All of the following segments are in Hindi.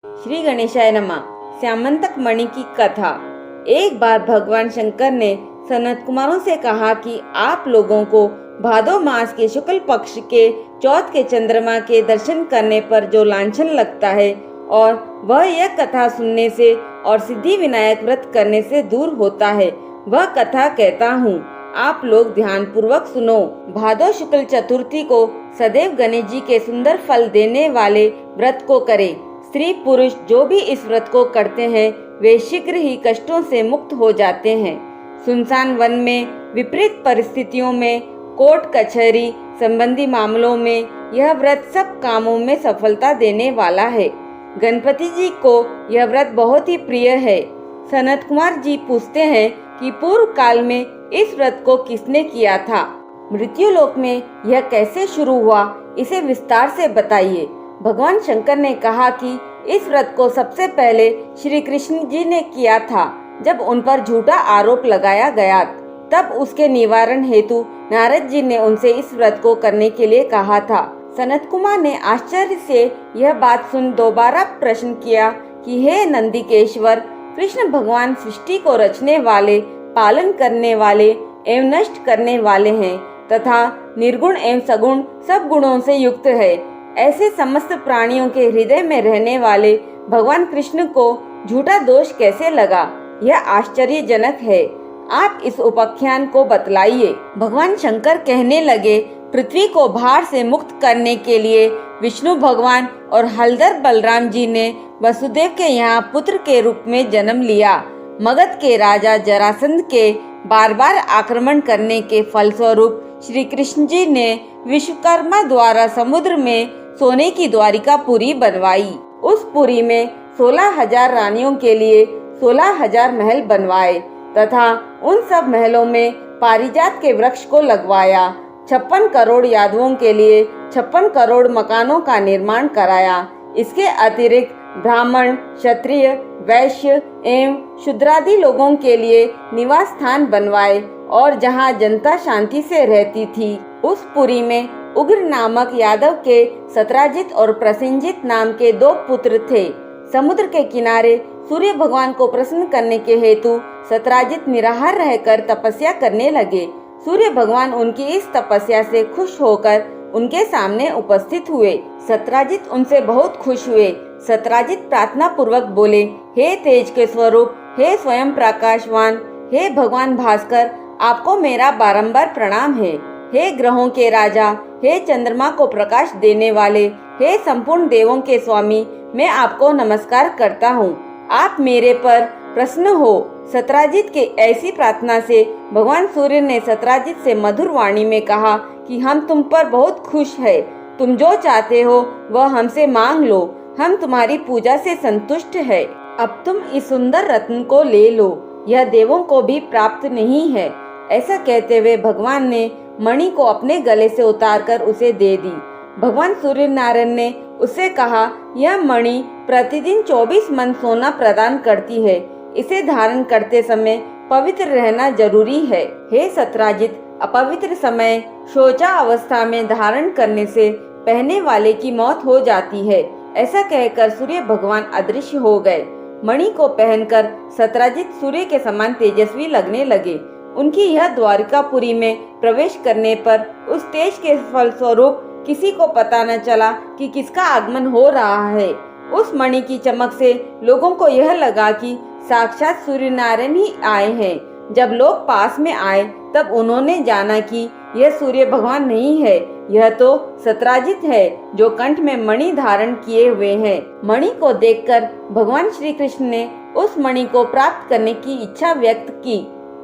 श्री गणेशाय नमः। श्यामंतक मणि की कथा। एक बार भगवान शंकर ने सनत कुमारों से कहा कि आप लोगों को भादो मास के शुक्ल पक्ष के चौथ के चंद्रमा के दर्शन करने पर जो लांछन लगता है और वह यह कथा सुनने से और सिद्धि विनायक व्रत करने से दूर होता है, वह कथा कहता हूँ। आप लोग ध्यान पूर्वक सुनो। भादो शुक्ल चतुर्थी को सदैव गणेश जी के सुंदर फल देने वाले व्रत को करें। स्त्री पुरुष जो भी इस व्रत को करते हैं वे शीघ्र ही कष्टों से मुक्त हो जाते हैं। सुनसान वन में, विपरीत परिस्थितियों में, कोर्ट कचहरी संबंधी मामलों में यह व्रत सब कामों में सफलता देने वाला है। गणपति जी को यह व्रत बहुत ही प्रिय है। सनत कुमार जी पूछते हैं कि पूर्व काल में इस व्रत को किसने किया था? मृत्यु लोक में यह कैसे शुरू हुआ, इसे विस्तार से बताइए। भगवान शंकर ने कहा कि इस व्रत को सबसे पहले श्री कृष्ण जी ने किया था। जब उन पर झूठा आरोप लगाया गया तब उसके निवारण हेतु नारद जी ने उनसे इस व्रत को करने के लिए कहा था। सनत कुमार ने आश्चर्य से यह बात सुन दोबारा प्रश्न किया कि हे नंदिकेश्वर, कृष्ण भगवान सृष्टि को रचने वाले, पालन करने वाले एवं नष्ट करने वाले हैं तथा निर्गुण एवं सगुण सब गुणों से युक्त है। ऐसे समस्त प्राणियों के हृदय में रहने वाले भगवान कृष्ण को झूठा दोष कैसे लगा? यह आश्चर्यजनक है। आप इस उपाख्यान को बतलाइए। भगवान शंकर कहने लगे, पृथ्वी को भार से मुक्त करने के लिए विष्णु भगवान और हलधर बलराम जी ने वसुदेव के यहाँ पुत्र के रूप में जन्म लिया। मगध के राजा जरासंध के बार बार आक्रमण करने के फलस्वरूप श्री कृष्ण जी ने विश्वकर्मा द्वारा समुद्र में सोने की द्वारिकापुरी बनवाई। उस पुरी में 16,000 रानियों के लिए 16,000 महल बनवाए तथा उन सब महलों में पारिजात के वृक्ष को लगवाया। 56 करोड़ यादवों के लिए 56 करोड़ मकानों का निर्माण कराया। इसके अतिरिक्त ब्राह्मण, क्षत्रिय, वैश्य एवं शूद्रादि लोगों के लिए निवास स्थान बनवाए और जहां जनता शांति से रहती थी। उस पुरी में उग्र नामक यादव के सत्राजित और प्रसेनजित नाम के 2 पुत्र थे। समुद्र के किनारे सूर्य भगवान को प्रसन्न करने के हेतु सत्राजित निराहार रहकर तपस्या करने लगे। सूर्य भगवान उनकी इस तपस्या से खुश होकर उनके सामने उपस्थित हुए। सत्राजित उनसे बहुत खुश हुए। सत्राजित प्रार्थना पूर्वक बोले, हे तेज के स्वरूप, हे स्वयं प्रकाशवान, हे भगवान भास्कर, आपको मेरा बारंबार प्रणाम है। हे ग्रहों के राजा, हे चंद्रमा को प्रकाश देने वाले, हे संपूर्ण देवों के स्वामी, मैं आपको नमस्कार करता हूँ। आप मेरे पर प्रसन्न हो। सत्राजित के ऐसी प्रार्थना से भगवान सूर्य ने सत्राजित से मधुर वाणी में कहा कि हम तुम पर बहुत खुश है। तुम जो चाहते हो वह हमसे मांग लो, हम तुम्हारी पूजा से संतुष्ट है। अब तुम इस सुंदर रत्न को ले लो, यह देवों को भी प्राप्त नहीं है। ऐसा कहते हुए भगवान ने मणि को अपने गले से उतारकर उसे दे दी। भगवान सूर्य नारायण ने उससे कहा, यह मणि प्रतिदिन 24 मन सोना प्रदान करती है। इसे धारण करते समय पवित्र रहना जरूरी है। हे सत्राजित, अपवित्र समय शोचा अवस्था में धारण करने से पहनने वाले की मौत हो जाती है। ऐसा कहकर सूर्य भगवान अदृश्य हो गए। मणि को पहनकर सत्राजित सूर्य के समान तेजस्वी लगने लगे। उनकी यह द्वारिकापुरी में प्रवेश करने पर उस तेज के फलस्वरूप किसी को पता न चला कि किसका आगमन हो रहा है। उस मणि की चमक से लोगों को यह लगा कि साक्षात सूर्य नारायण ही आए हैं। जब लोग पास में आए तब उन्होंने जाना कि यह सूर्य भगवान नहीं है, यह तो सत्राजित है जो कंठ में मणि धारण किए हुए हैं। मणि को देखकर भगवान श्री कृष्ण ने उस मणि को प्राप्त करने की इच्छा व्यक्त की।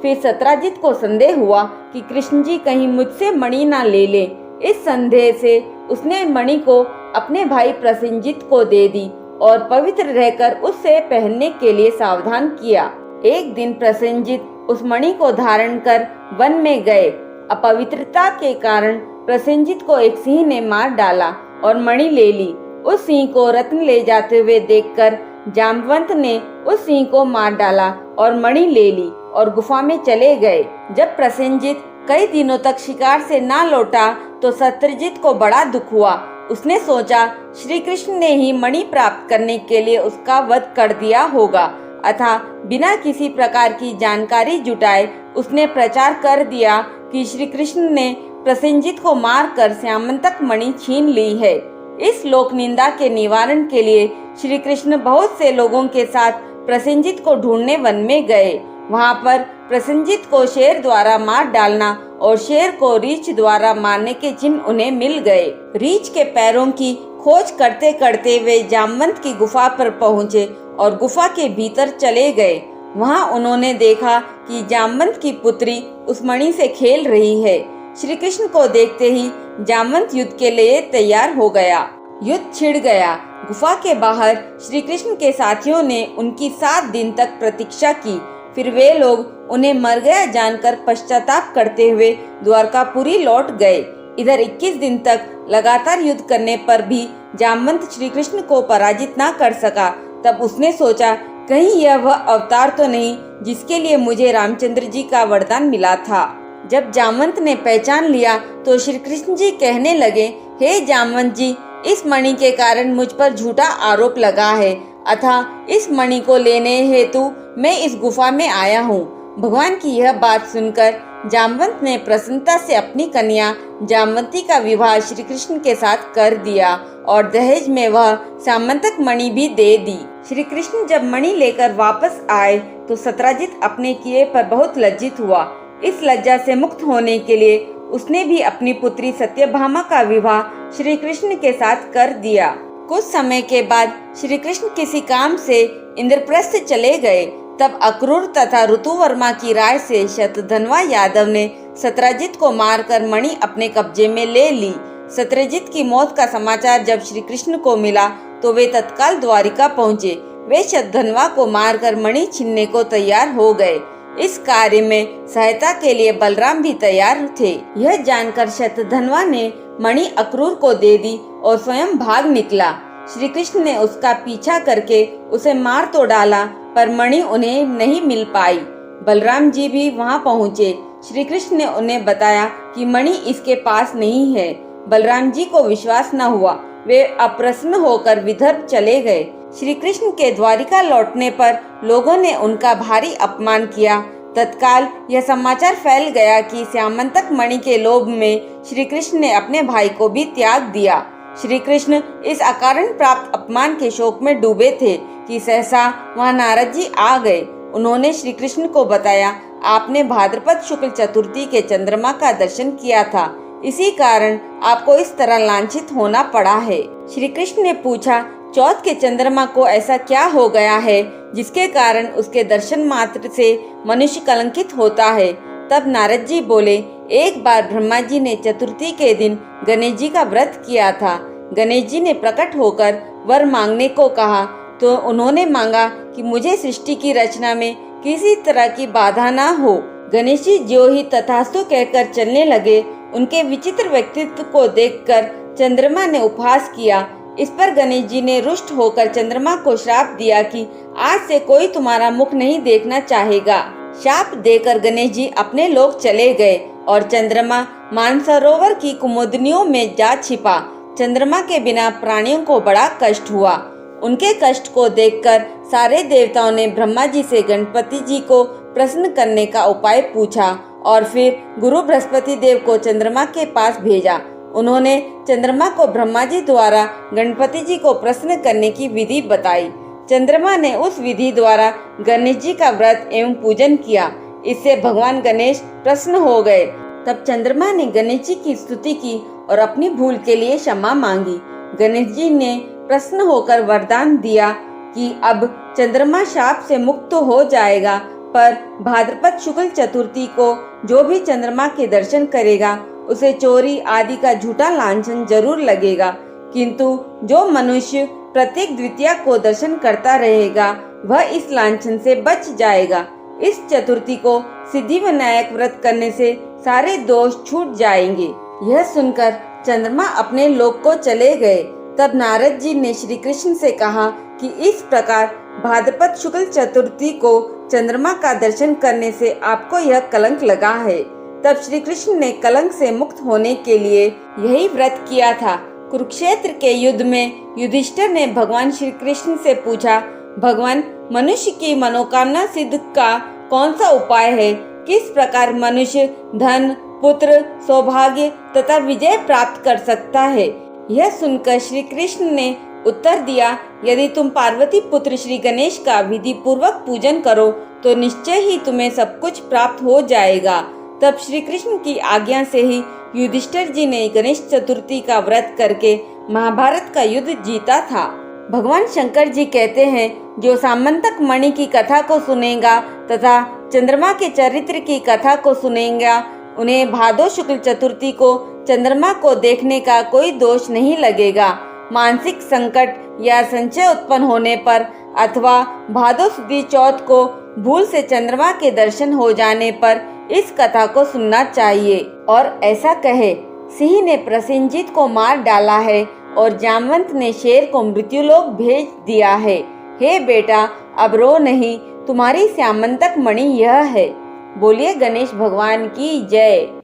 फिर सत्राजित को संदेह हुआ कि कृष्ण जी कहीं मुझसे मणि ना ले ले। इस संदेह से उसने मणि को अपने भाई प्रसेनजित को दे दी और पवित्र रहकर उससे पहनने के लिए सावधान किया। एक दिन प्रसेनजित उस मणि को धारण कर वन में गए। अपवित्रता के कारण प्रसेनजित को एक सिंह ने मार डाला और मणि ले ली। उस सिंह को रत्न ले जाते हुए देखकर जामवंत ने उस सिंह को मार डाला और मणि ले ली और गुफा में चले गए। जब प्रसेनजित कई दिनों तक शिकार से ना लौटा तो सत्रजित को बड़ा दुख हुआ। उसने सोचा श्री कृष्ण ने ही मणि प्राप्त करने के लिए उसका वध कर दिया होगा, अतः बिना किसी प्रकार की जानकारी जुटाए उसने प्रचार कर दिया कि श्री कृष्ण ने प्रसेनजित को मारकर श्यामंतक मणि छीन ली है। इस लोक निंदा के निवारण के लिए श्री कृष्ण बहुत से लोगों के साथ प्रसेनजित को ढूंढने वन में गए। वहां पर प्रसेनजित को शेर द्वारा मार डालना और शेर को रीछ द्वारा मारने के चिन्ह उन्हें मिल गए। रीछ के पैरों की खोज करते करते वे जामवंत की गुफा पर पहुँचे और गुफा के भीतर चले गए। वहां उन्होंने देखा कि जामवंत की पुत्री उस मणि से खेल रही है। श्री कृष्ण को देखते ही जामवंत युद्ध के लिए तैयार हो गया। युद्ध छिड़ गया। गुफा के बाहर श्री कृष्ण के साथियों ने उनकी 7 दिन तक प्रतीक्षा की। फिर वे लोग उन्हें मर गया जानकर पश्चाताप करते हुए द्वारकापुरी लौट गए। इधर 21 दिन तक लगातार युद्ध करने पर भी जामवंत श्री कृष्ण को पराजित न कर सका। तब उसने सोचा, कहीं यह वह अवतार तो नहीं जिसके लिए मुझे रामचंद्र जी का वरदान मिला था। जब जामवंत ने पहचान लिया तो श्री कृष्ण जी कहने लगे, हे जामवंत जी, इस मणि के कारण मुझ पर झूठा आरोप लगा है, अतः इस मणि को लेने हेतु मैं इस गुफा में आया हूँ। भगवान की यह बात सुनकर जामवंत ने प्रसन्नता से अपनी कन्या जामवंती का विवाह श्री कृष्ण के साथ कर दिया और दहेज में वह श्यामंतक मणि भी दे दी। श्री कृष्ण जब मणि लेकर वापस आए तो सत्राजित अपने किए पर बहुत लज्जित हुआ। इस लज्जा से मुक्त होने के लिए उसने भी अपनी पुत्री सत्यभामा का विवाह श्री कृष्ण के साथ कर दिया। कुछ समय के बाद श्री कृष्ण किसी काम से इंद्रप्रस्थ चले गए। तब अक्रूर तथा ऋतुवर्मा की राय से शतधन्वा यादव ने सत्राजित को मारकर मणि अपने कब्जे में ले ली। सत्राजित की मौत का समाचार जब श्री कृष्ण को मिला तो वे तत्काल द्वारिका पहुँचे। वे शतधन्वा को मारकर मणि छीनने को तैयार हो गए। इस कार्य में सहायता के लिए बलराम भी तैयार थे। यह जानकर शतधन्वा ने मणि अक्रूर को दे दी और स्वयं भाग निकला। श्री कृष्ण ने उसका पीछा करके उसे मार तो डाला, पर मणि उन्हें नहीं मिल पाई। बलराम जी भी वहां पहुंचे। श्री कृष्ण ने उन्हें बताया कि मणि इसके पास नहीं है। बलराम जी को विश्वास न हुआ। वे अप्रसन्न होकर विदर्भ चले गए। श्री कृष्ण के द्वारिका लौटने पर लोगों ने उनका भारी अपमान किया। तत्काल यह समाचार फैल गया कि श्यामंतक मणि के लोभ में श्री कृष्ण ने अपने भाई को भी त्याग दिया। श्री कृष्ण इस अकारण प्राप्त अपमान के शोक में डूबे थे कि सहसा वहां नारद जी आ गए। उन्होंने श्री कृष्ण को बताया, आपने भाद्रपद शुक्ल चतुर्थी के चंद्रमा का दर्शन किया था, इसी कारण आपको इस तरह लांछित होना पड़ा है। श्री कृष्ण ने पूछा, चौथ के चंद्रमा को ऐसा क्या हो गया है जिसके कारण उसके दर्शन मात्र से मनुष्य कलंकित होता है। तब नारद जी बोले, एक बार ब्रह्मा जी ने चतुर्थी के दिन गणेश जी का व्रत किया था। गणेश जी ने प्रकट होकर वर मांगने को कहा तो उन्होंने मांगा कि मुझे सृष्टि की रचना में किसी तरह की बाधा ना हो। गणेश जी जो ही तथास्तु कहकर चलने लगे, उनके विचित्र व्यक्तित्व को देखकर चंद्रमा ने उपहास किया। इस पर गणेश जी ने रुष्ट होकर चंद्रमा को श्राप दिया कि आज से कोई तुम्हारा मुख नहीं देखना चाहेगा। शाप देकर गणेश जी अपने लोक चले गए और चंद्रमा मानसरोवर की कुमुदनियों में जा छिपा। चंद्रमा के बिना प्राणियों को बड़ा कष्ट हुआ। उनके कष्ट को देखकर सारे देवताओं ने ब्रह्मा जी से गणपति जी को प्रसन्न करने का उपाय पूछा और फिर गुरु बृहस्पति देव को चंद्रमा के पास भेजा। उन्होंने चंद्रमा को ब्रह्मा जी द्वारा गणपति जी को प्रसन्न करने की विधि बताई। चंद्रमा ने उस विधि द्वारा गणेश जी का व्रत एवं पूजन किया। इससे भगवान गणेश प्रसन्न हो गए। तब चंद्रमा ने गणेश जी की स्तुति की और अपनी भूल के लिए क्षमा मांगी। गणेश जी ने प्रसन्न होकर वरदान दिया कि अब चंद्रमा शाप से मुक्त हो जाएगा, पर भाद्रपद शुक्ल चतुर्थी को जो भी चंद्रमा के दर्शन करेगा उसे चोरी आदि का झूठा लांछन जरूर लगेगा, किंतु जो मनुष्य प्रत्येक द्वितीया को दर्शन करता रहेगा वह इस लांछन से बच जाएगा। इस चतुर्थी को सिद्धि विनायक व्रत करने से सारे दोष छूट जाएंगे। यह सुनकर चंद्रमा अपने लोक को चले गए। तब नारद जी ने श्री कृष्ण से कहा कि इस प्रकार भाद्रपद शुक्ल चतुर्थी को चंद्रमा का दर्शन करने से आपको यह कलंक लगा है। तब श्री कृष्ण ने कलंक से मुक्त होने के लिए यही व्रत किया था। कुरुक्षेत्र के युद्ध में युधिष्ठिर ने भगवान श्री कृष्ण से पूछा, भगवान, मनुष्य की मनोकामना सिद्ध का कौन सा उपाय है? किस प्रकार मनुष्य धन, पुत्र, सौभाग्य तथा विजय प्राप्त कर सकता है? यह सुनकर श्री कृष्ण ने उत्तर दिया, यदि तुम पार्वती पुत्र श्री गणेश का विधि पूर्वक पूजन करो तो निश्चय ही तुम्हें सब कुछ प्राप्त हो जाएगा। तब श्री कृष्ण की आज्ञा से ही युधिष्ठिर जी ने गणेश चतुर्थी का व्रत करके महाभारत का युद्ध जीता था। भगवान शंकर जी कहते हैं, जो सामंतक मणि की कथा को सुनेगा तथा चंद्रमा के चरित्र की कथा को सुनेगा, उन्हें भादो शुक्ल चतुर्थी को चंद्रमा को देखने का कोई दोष नहीं लगेगा। मानसिक संकट या संशय उत्पन्न होने पर अथवा भादो सुदी चौथ को भूल से चंद्रमा के दर्शन हो जाने पर इस कथा को सुनना चाहिए। और ऐसा कहे, सिंह ने प्रसेनजीत को मार डाला है और जामवंत ने शेर को मृत्युलोक भेज दिया है। हे बेटा, अब रो नहीं, तुम्हारी स्यामंतक मणि यह है। बोलिए गणेश भगवान की जय।